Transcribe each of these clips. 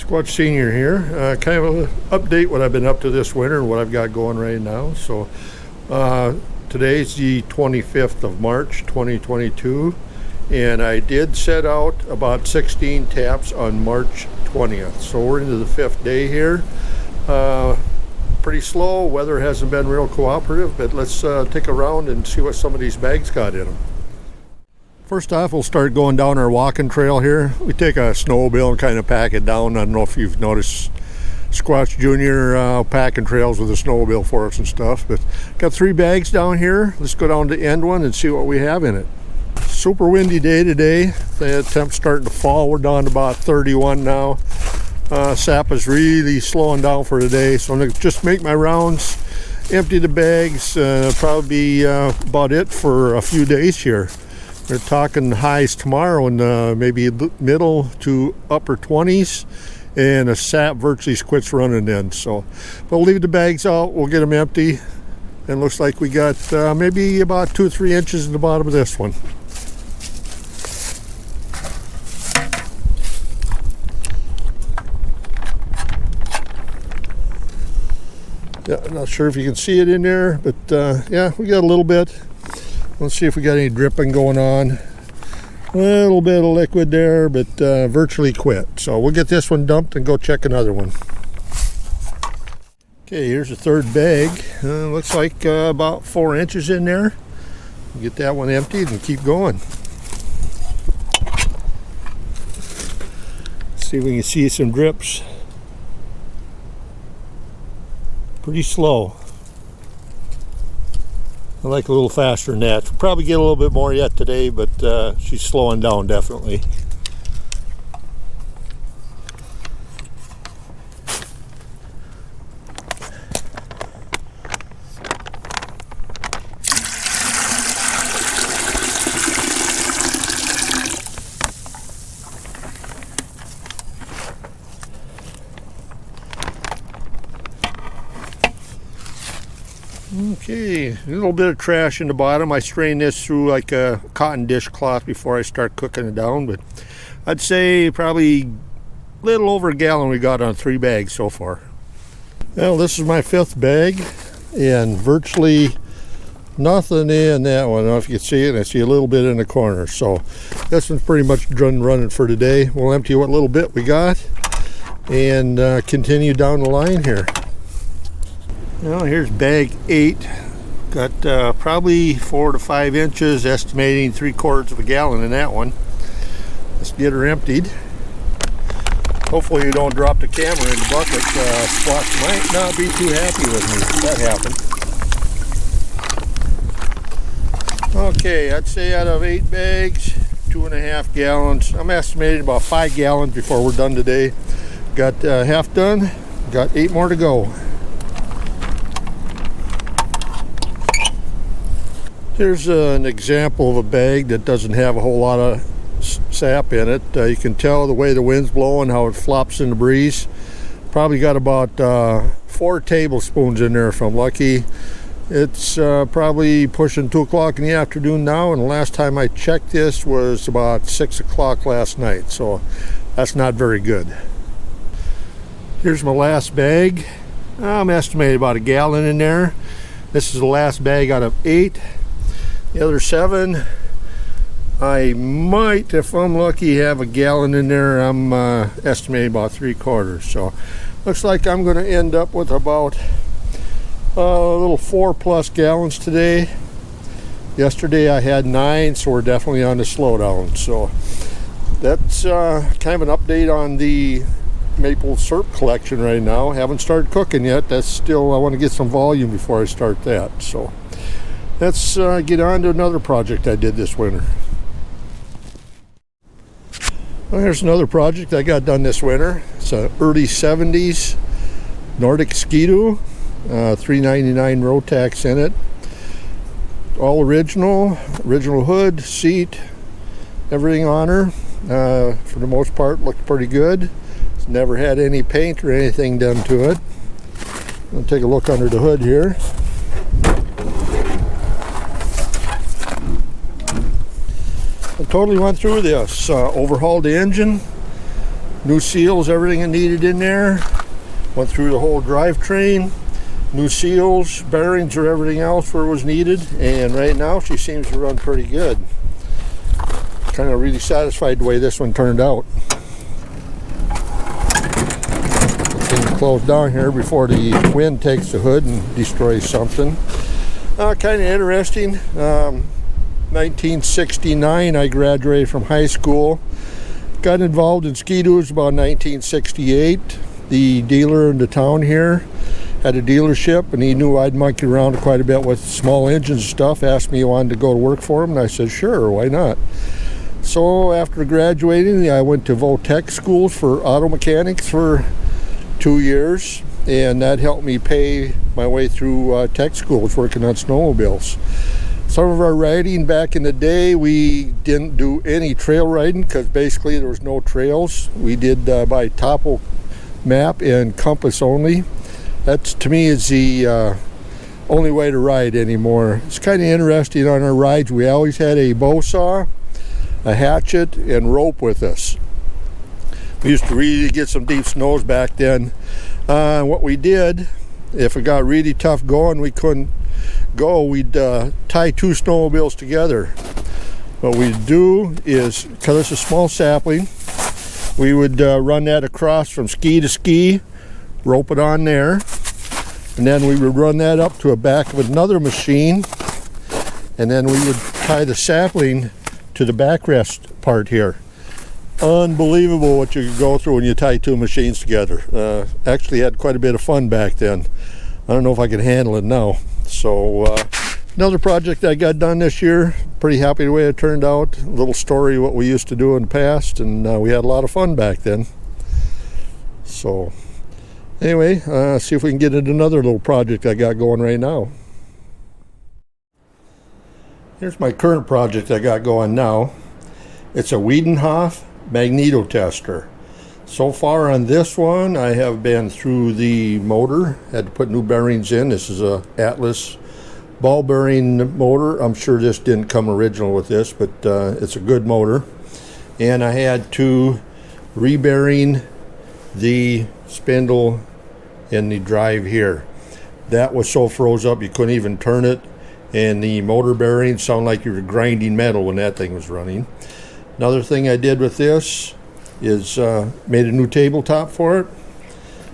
Squatch Senior here. Kind of an update what I've been up to this winter and what I've got going right now. So today's the 25th of March 2022, and I did set out about 16 taps on March 20th. So we're into the 5th day here. Pretty slow. Weather hasn't been real cooperative, but let's take a round and see what some of these bags got in them. First off, we'll start going down our walking trail here. We take a snowmobile and kind of pack it down. I don't know if you've noticed Squatch Jr. Packing trails with a snowmobile for us and stuff, but got 3 bags down here. Let's go down to end one and see what we have in it. Super windy day today. The temp's starting to fall. We're down to about 31 now. Sap is really slowing down for today, so I'm going to just make my rounds, empty the bags. Probably be about it for a few days here. We're talking highs tomorrow in maybe middle to upper 20s, and the sap virtually quits running then. So we'll leave the bags out, we'll get them empty, and looks like we got maybe about 2 or 3 inches in the bottom of this one. Yeah, I'm not sure if you can see it in there, but yeah, we got a little bit. Let's see if we got any dripping going on. A little bit of liquid there, but virtually quit. So we'll get this one dumped and go check another one. Okay, here's the 3rd bag. Looks like about 4 inches in there. We'll get that one emptied and keep going. See if we can see some drips. Pretty slow. I like a little faster than that. We'll probably get a little bit more yet today, but she's slowing down definitely. Okay, a little bit of trash in the bottom. I strain this through like a cotton dishcloth before I start cooking it down, but I'd say probably a little over a gallon we got on 3 bags so far. Well, this is my 5th bag, and virtually nothing in that one. I don't know if you can see it. I see a little bit in the corner, so this one's pretty much done running for today. We'll empty what little bit we got and continue down the line here. Well, here's bag 8. Got probably 4 to 5 inches, estimating 3/4 of a gallon in that one. Let's get her emptied. Hopefully you don't drop the camera in the bucket. Squatch might not be too happy with me if that happened. Okay, I'd say out of 8 bags, 2.5 gallons. I'm estimating about 5 gallons before we're done today. Got half done, got 8 more to go. Here's an example of a bag that doesn't have a whole lot of sap in it. You can tell the way the wind's blowing, how it flops in the breeze. Probably got about 4 tablespoons in there if I'm lucky. It's probably pushing 2 o'clock in the afternoon now, and the last time I checked this was about 6 o'clock last night, so that's not very good. Here's my last bag. I'm estimating about a gallon in there. This is the last bag out of 8. The other 7, I might, if I'm lucky, have a gallon in there. I'm estimating about 3/4. So looks like I'm going to end up with about a little 4+ gallons today. Yesterday I had 9, so we're definitely on the slowdown. So that's kind of an update on the maple syrup collection right now. Haven't started cooking yet. That's still, I want to get some volume before I start that. So let's get on to another project I did this winter. Well, here's another project I got done this winter. It's an early 70s Nordic Ski-Doo, 399 Rotax in it. All original hood, seat, everything on her. For the most part, looked pretty good. It's never had any paint or anything done to it. I'll take a look under the hood here. I totally went through this, overhauled the engine, New seals, everything I needed in there. Went through the whole drivetrain. New seals, bearings, or everything else where it was needed. And right now she seems to run pretty good. Kind of really satisfied the way this one turned out. Close down here before the wind takes the hood and destroys something. Kind of interesting. 1969 I graduated from high school. Got involved in ski-doos about 1968. The dealer in the town here had a dealership, and he knew I'd monkey around quite a bit with small engines and stuff. Asked me if I wanted to go to work for him, and I said sure, why not. So after graduating, I went to Votech schools for auto mechanics for 2 years, and that helped me pay my way through tech schools working on snowmobiles. Some of our riding back in the day, we didn't do any trail riding because basically there was no trails. We did by topo map and compass only. That's, to me, is the only way to ride anymore. It's kind of interesting. On our rides, we always had a bow saw, a hatchet, and rope with us. We used to really get some deep snows back then. What we did, if it got really tough going, we couldn't go, we'd tie two snowmobiles together. What we'd do is, because it's a small sapling, we would run that across from ski to ski, rope it on there, and then we would run that up to the back of another machine, and then we would tie the sapling to the backrest part here. Unbelievable what you could go through when you tie two machines together. Actually had quite a bit of fun back then. I don't know if I can handle it now. So another project I got done this year. Pretty happy the way it turned out. A little story what we used to do in the past, and we had a lot of fun back then. So anyway, see if we can get into another little project I got going right now. Here's my current project I got going now. It's a Wiedenhof magneto tester. So far on this one, I have been through the motor, had to put new bearings in. This is a Atlas ball bearing motor. I'm sure this didn't come original with this, but it's a good motor. And I had to re-bearing the spindle in the drive here. That was so froze up you couldn't even turn it, and the motor bearings sound like you were grinding metal when that thing was running. Another thing I did with this is made a new tabletop for it.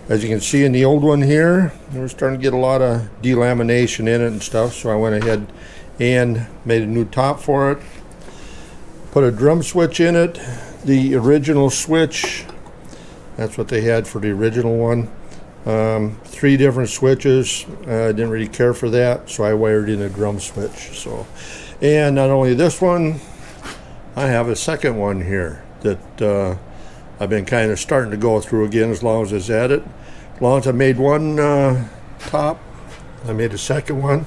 As you can see in the old one here, I was starting to get a lot of delamination in it and stuff, so I went ahead and made a new top for it. Put a drum switch in it, the original switch. That's what they had for the original one. 3 different switches. I didn't really care for that, so I wired in a drum switch. So, and not only this one, I have a second one here that I've been kind of starting to go through again as long as it's at it. As long as I made one top, I made a second one.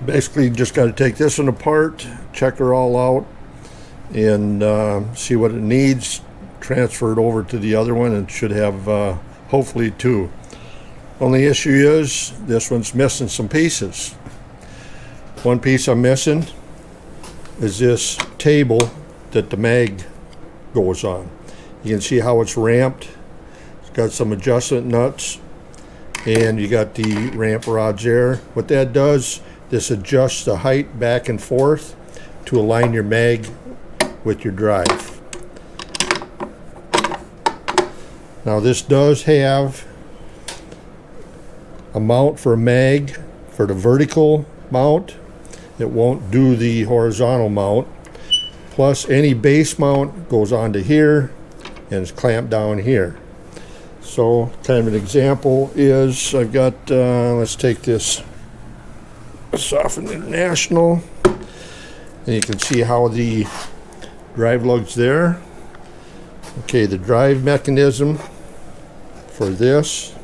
Basically just got to take this one apart, check her all out, and see what it needs, transfer it over to the other one, and should have hopefully 2. Only issue is this one's missing some pieces. One piece I'm missing is this table that the mag goes on. You can see how it's ramped. It's got some adjustment nuts, and you got the ramp rods there. What that does, this adjusts the height back and forth to align your mag with your drive. Now this does have a mount for a mag for the vertical mount. It won't do the horizontal mount. Plus any base mount goes onto here and is clamped down here. So kind of an example is I've got, let's take this Soften International, and you can see how the drive lugs there. Okay, the drive mechanism for this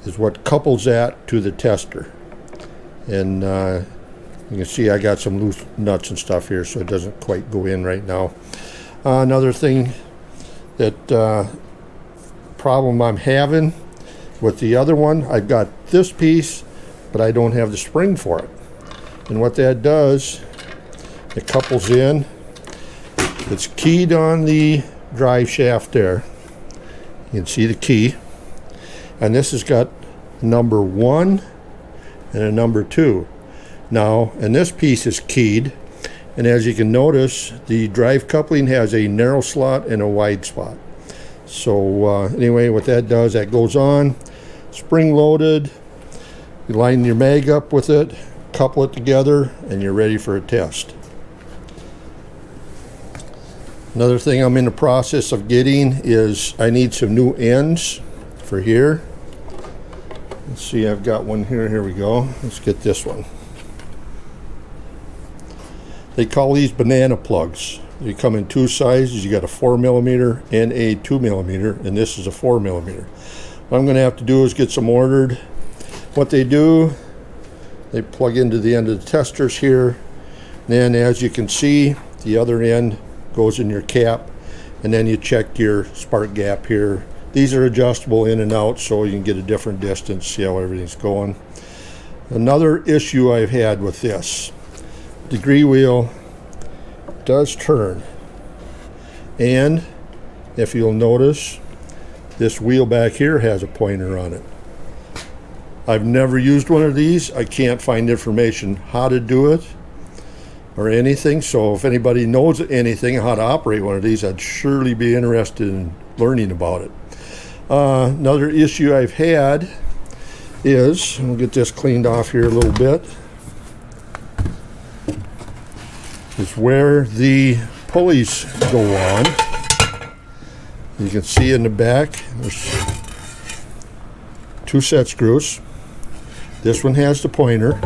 is what couples that to the tester. And you can see I got some loose nuts and stuff here, so it doesn't quite go in right now. Another thing that problem I'm having with the other one, I've got this piece, but I don't have the spring for it. And what that does, it couples in. It's keyed on the drive shaft there. You can see the key. And this has got number 1 and a number 2. Now, and this piece is keyed. And as you can notice, the drive coupling has a narrow slot and a wide spot. So anyway, what that does, that goes on, spring loaded. You line your mag up with it, couple it together, and you're ready for a test. Another thing I'm in the process of getting is I need some new ends for here. Let's see, I've got one here. Here we go. Let's get this one. They call these banana plugs. They come in 2 sizes. You got a 4mm and a 2mm, and this is a 4mm. What I'm going to have to do is get some ordered. What they do, they plug into the end of the testers here. Then, as you can see, the other end goes in your cap, and then you check your spark gap here. These are adjustable in and out, so you can get a different distance, see how everything's going. Another issue I've had with this, degree wheel does turn, and if you'll notice, this wheel back here has a pointer on it. I've never used one of these. I can't find information how to do it or anything, so if anybody knows anything how to operate one of these, I'd surely be interested in learning about it. Another issue I've had is, we'll get this cleaned off here a little bit, is where the pulleys go on. You can see in the back there's 2 set screws. This one has the pointer.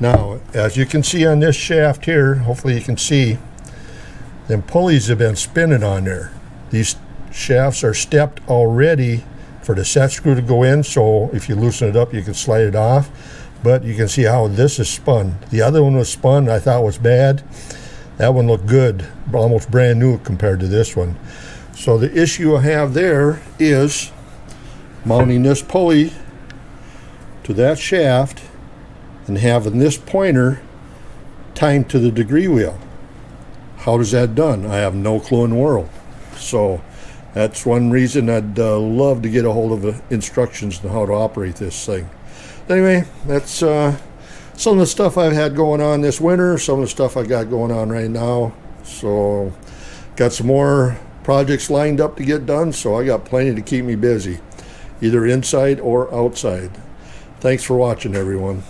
Now, as you can see on this shaft here, hopefully you can see, them pulleys have been spinning on there. These shafts are stepped already for the set screw to go in, so if you loosen it up you can slide it off. But you can see how this is spun. The other one was spun, I thought was bad. That one looked good, almost brand new compared to this one. So the issue I have there is mounting this pulley to that shaft and having this pointer timed to the degree wheel. How does that done? I have no clue in the world. So that's one reason I'd love to get a hold of instructions on how to operate this thing. Anyway, that's some of the stuff I've had going on this winter, some of the stuff I got going on right now. So got some more projects lined up to get done, so I got plenty to keep me busy, either inside or outside. Thanks for watching, everyone.